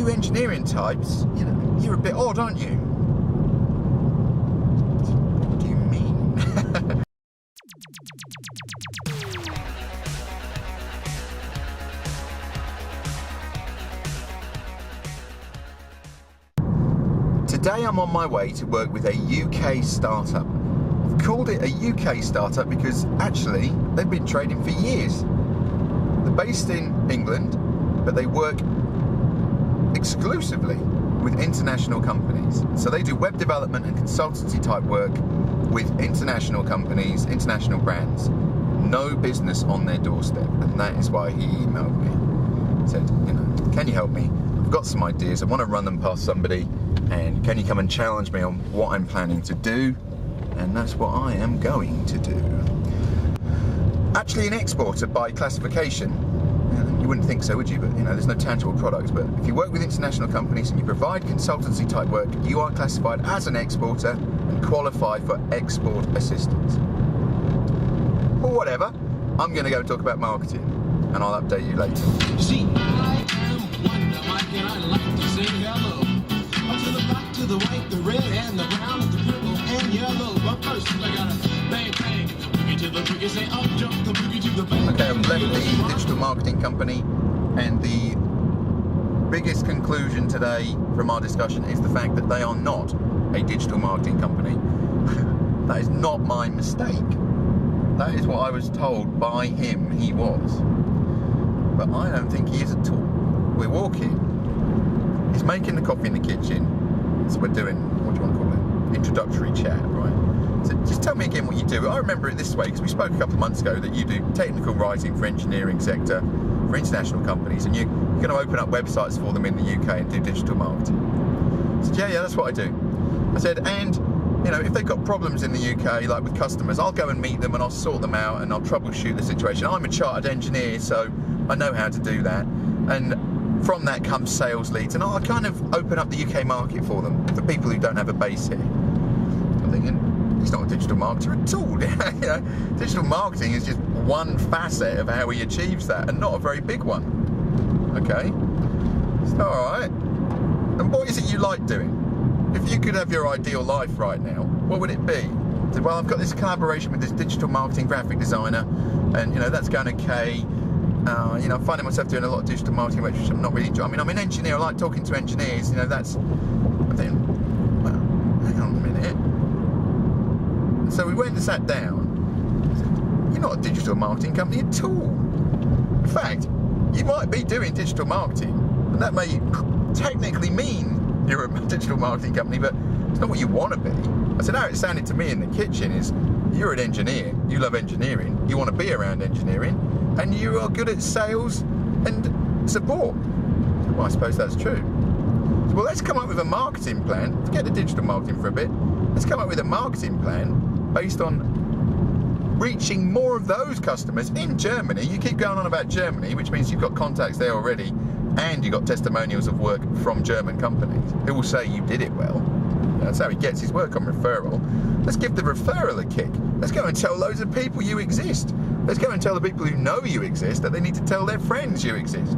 you engineering types, you know, you're a bit odd, aren't you? What do you mean? Today I'm on my way to work with a UK startup. I've called it a UK startup because actually they've been trading for years. They're based in England, but they work exclusively with international companies. So they do web development and consultancy type work with international companies, international brands. No business on their doorstep, and that is why he emailed me. Said, you know, can you help me? I've got some ideas, I want to run them past somebody, and can you come and challenge me on what I'm planning to do? And that's what I am going to do. Actually an exporter by classification. You wouldn't think so, would you? But you know, there's no tangible product. But if you work with international companies and you provide consultancy type work, you are classified as an exporter and qualified for export assistance. Or whatever. I'm going to go talk about marketing, and I'll update you later. See, I am Wonder Mike, and I like to say hello. Up to the black, to the white, the red, and the brown, the purple, and yellow. But first, I gotta bang, bang, the boogie to the boogie, say up, jump the boogie to the bang. Okay, I've left the digital marketing company, and the biggest conclusion today from our discussion is the fact that they are not a digital marketing company. That is not my mistake. That is what I was told by him he was. But I don't think he is at all. We're walking. He's making the coffee in the kitchen. So we're doing, what do you want to call it? Introductory chat, right? So just tell me again what you do. I remember it this way, because we spoke a couple of months ago that you do technical writing for engineering sector, for international companies, and you're going to open up websites for them in the UK and do digital marketing. I said, yeah, that's what I do. I said, and you know, if they've got problems in the UK, like with customers, I'll go and meet them and I'll sort them out and I'll troubleshoot the situation. I'm a chartered engineer, so I know how to do that. And from that comes sales leads, and I'll kind of open up the UK market for them, for people who don't have a base here. I'm thinking, he's not a digital marketer at all. You know, digital marketing is just one facet of how he achieves that, and not a very big one. Okay, it's all right. And what is it you like doing? If you could have your ideal life right now, what would it be? So, well, I've got this collaboration with this digital marketing graphic designer, and you know, that's going okay. You know, I'm finding myself doing a lot of digital marketing, which I'm not really enjoying. I mean, I'm an engineer, I like talking to engineers, you know, that's, I think, well, hang on a minute. So we went and sat down. You're not a digital marketing company at all. In fact, you might be doing digital marketing, and that may technically mean you're a digital marketing company, but it's not what you want to be. I said, how it sounded to me in the kitchen is, you're an engineer, you love engineering, you want to be around engineering, and you are good at sales and support. Well, I suppose that's true. So, well, let's come up with a marketing plan. Forget the digital marketing for a bit. Let's come up with a marketing plan based on reaching more of those customers in Germany. You keep going on about Germany, which means you've got contacts there already, and you've got testimonials of work from German companies who will say you did it well. That's how he gets his work, on referral. Let's give the referral a kick. Let's go and tell loads of people you exist. Let's go and tell the people who know you exist that they need to tell their friends you exist.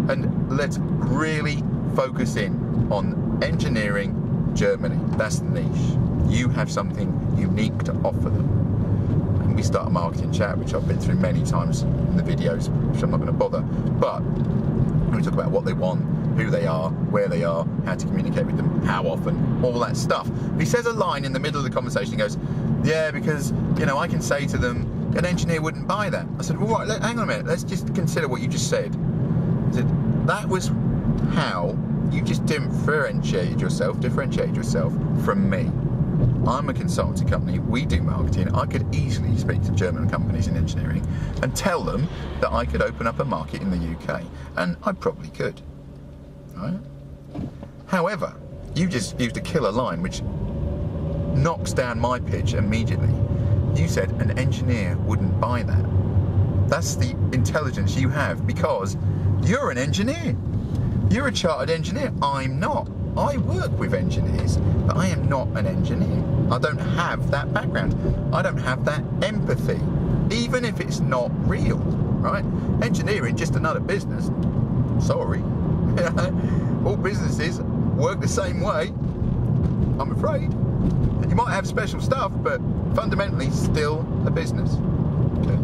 And let's really focus in on engineering Germany. That's the niche. You have something unique to offer them. And we start a marketing chat, which I've been through many times in the videos, which I'm not going to bother. But we talk about what they want, who they are, where they are, how to communicate with them, how often, all that stuff. He says a line in the middle of the conversation. He goes, yeah, because, you know, I can say to them, an engineer wouldn't buy that. I said, well, right, hang on a minute, let's just consider what you just said. I said, that was how you just differentiated yourself from me. I'm a consultancy company, we do marketing. I could easily speak to German companies in engineering and tell them that I could open up a market in the UK, and I probably could. Right? However, you just used a killer line which knocks down my pitch immediately. You said an engineer wouldn't buy that. That's the intelligence you have, because you're an engineer. You're a chartered engineer. I'm not. I work with engineers, but I am not an engineer. I don't have that background. I don't have that empathy, even if it's not real, right? Engineering, just another business. Sorry. All businesses work the same way, I'm afraid. And you might have special stuff, but fundamentally still a business. Okay.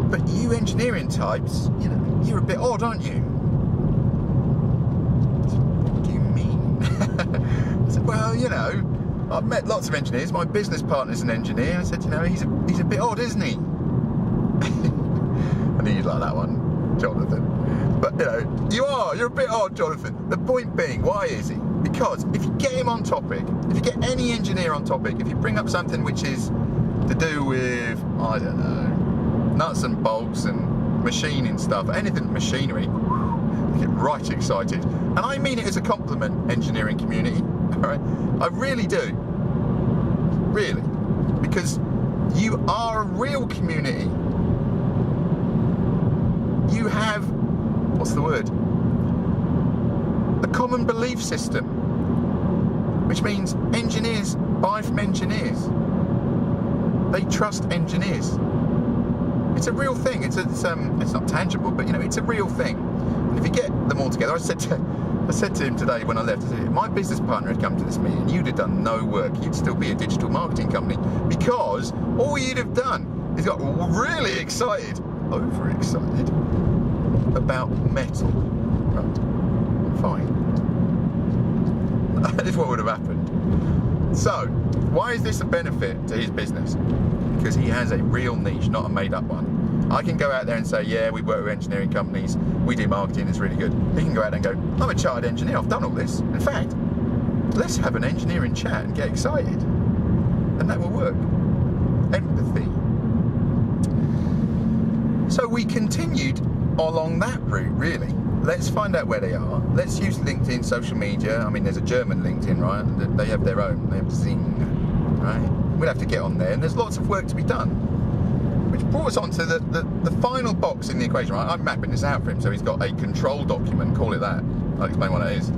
But you engineering types, you're a bit odd, aren't you? What do you mean? I said, well, I've met lots of engineers. My business partner's an engineer. I said, he's a bit odd, isn't he? I knew you'd like that one, Jonathan. But, you're a bit odd, Jonathan. The point being, why is he? Because if you get him on topic, if you get any engineer on topic, if you bring up something which is to do with, I don't know, nuts and bolts and machining stuff, anything machinery, I get right excited. And I mean it as a compliment, engineering community, all right? I really do. Really. Because you are a real community. You have, what's the word? A common belief system, which means engineers buy from engineers. They trust engineers. It's a real thing. It's not tangible, but it's a real thing. And if you get them all together, I said to him today when I left, I said, if my business partner had come to this meeting, you'd have done no work. You'd still be a digital marketing company, because all you'd have done is got really excited, overexcited about metal. Right? Fine. That is what would have happened. So, why is this a benefit to his business? Because he has a real niche, not a made-up one. I can go out there and say, yeah, we work with engineering companies, we do marketing, it's really good. He can go out there and go, I'm a chartered engineer, I've done all this. In fact, let's have an engineering chat and get excited. And that will work. Empathy. So we continued along that route, really. Let's find out where they are. Let's use LinkedIn, social media. I mean, there's a German LinkedIn, right? They have their own. They have Zing, right? We'll have to get on there. And there's lots of work to be done. Which brought us on to the final box in the equation, right? I'm mapping this out for him, so he's got a control document, call it that. I'll explain what it is.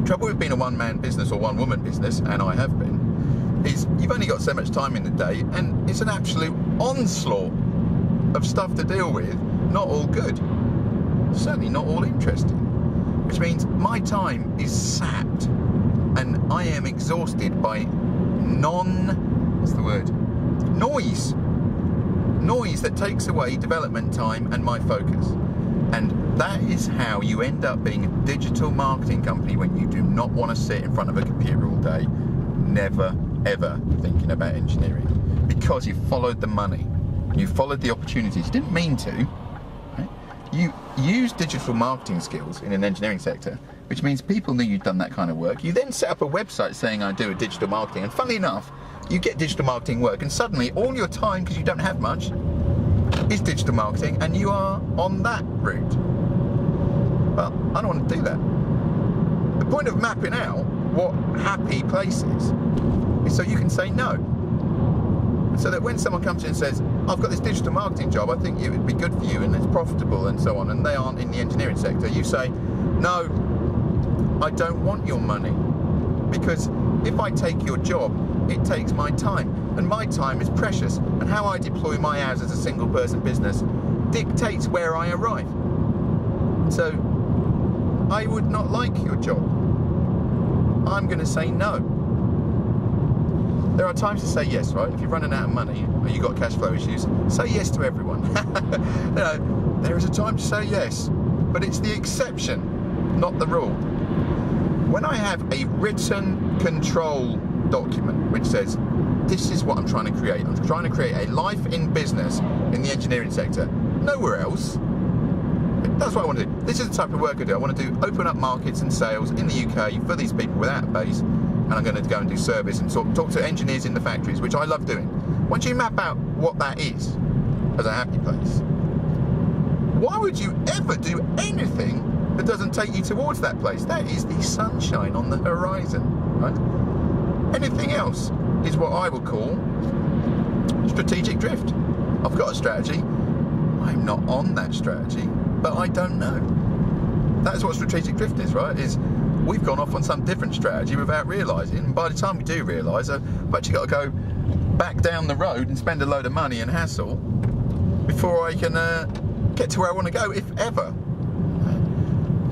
Trouble with being a one-man business or one-woman business, and I have been, is you've only got so much time in the day, and it's an absolute onslaught of stuff to deal with, not all good. Certainly not all interesting. Which means my time is sapped, and I am exhausted by noise. Noise that takes away development time and my focus. And that is how you end up being a digital marketing company when you do not want to sit in front of a computer all day, never ever thinking about engineering. Because you followed the money. You followed the opportunities. You didn't mean to. Right? You used digital marketing skills in an engineering sector, which means people knew you'd done that kind of work. You then set up a website saying, I do a digital marketing. And funnily enough, you get digital marketing work, and suddenly all your time, because you don't have much, is digital marketing, and you are on that route. Well, I don't want to do that. The point of mapping out what happy place is so you can say no. So that when someone comes in and says, I've got this digital marketing job, I think it would be good for you and it's profitable and so on, and they aren't in the engineering sector, you say, no, I don't want your money. Because if I take your job, it takes my time, and my time is precious, and how I deploy my hours as a single person business dictates where I arrive. So I would not like your job. I'm going to say no. There are times to say yes, right? If you're running out of money or you've got cash flow issues, say yes to everyone. There is a time to say yes, but it's the exception, not the rule. When I have a written control document which says, this is what I'm trying to create. I'm trying to create a life in business in the engineering sector. Nowhere else. That's what I want to do. This is the type of work I do. I want to do open up markets and sales in the UK for these people without a base, and I'm going to go and do service and talk to engineers in the factories, which I love doing. Once you map out what that is as a happy place, why would you ever do anything that doesn't take you towards that place? That is the sunshine on the horizon, right? Anything else is what I will call strategic drift. I've got a strategy. I'm not on that strategy, but I don't know. That's what strategic drift is, right? Is we've gone off on some different strategy without realising. And by the time we do realise, I've actually got to go back down the road and spend a load of money and hassle before I can get to where I want to go, if ever.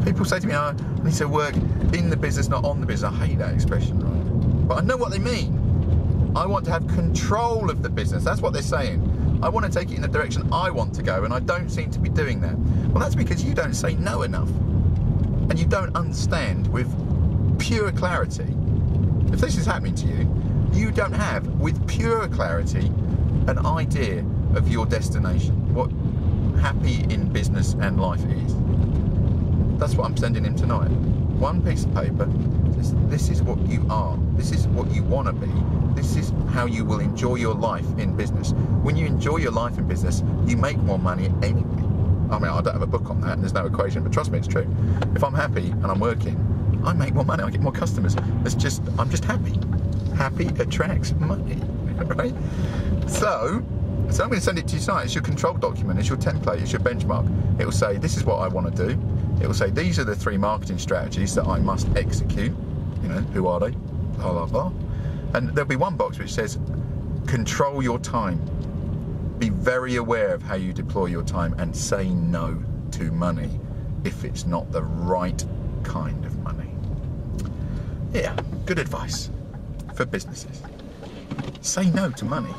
People say to me, I need to work in the business, not on the business. I hate that expression, right? But I know what they mean. I want to have control of the business. That's what they're saying. I want to take it in the direction I want to go, and I don't seem to be doing that. Well, that's because you don't say no enough. And you don't understand with pure clarity. If this is happening to you, you don't have, with pure clarity, an idea of your destination, what happy in business and life is. That's what I'm sending him tonight. One piece of paper. This is what you are. This is what you want to be. This is how you will enjoy your life in business. When you enjoy your life in business, you make more money anyway. I mean, I don't have a book on that, and there's no equation, but trust me, it's true. If I'm happy and I'm working, I make more money, I get more customers. I'm just happy. Happy attracts money, right? So I'm going to send it to you tonight. It's your control document, it's your template, it's your benchmark. It will say, this is what I want to do. It will say, these are the 3 marketing strategies that I must execute. You know, who are they? Blah, blah, blah. And there'll be one box which says, control your time. Be very aware of how you deploy your time and say no to money if it's not the right kind of money. Yeah, good advice for businesses. Say no to money.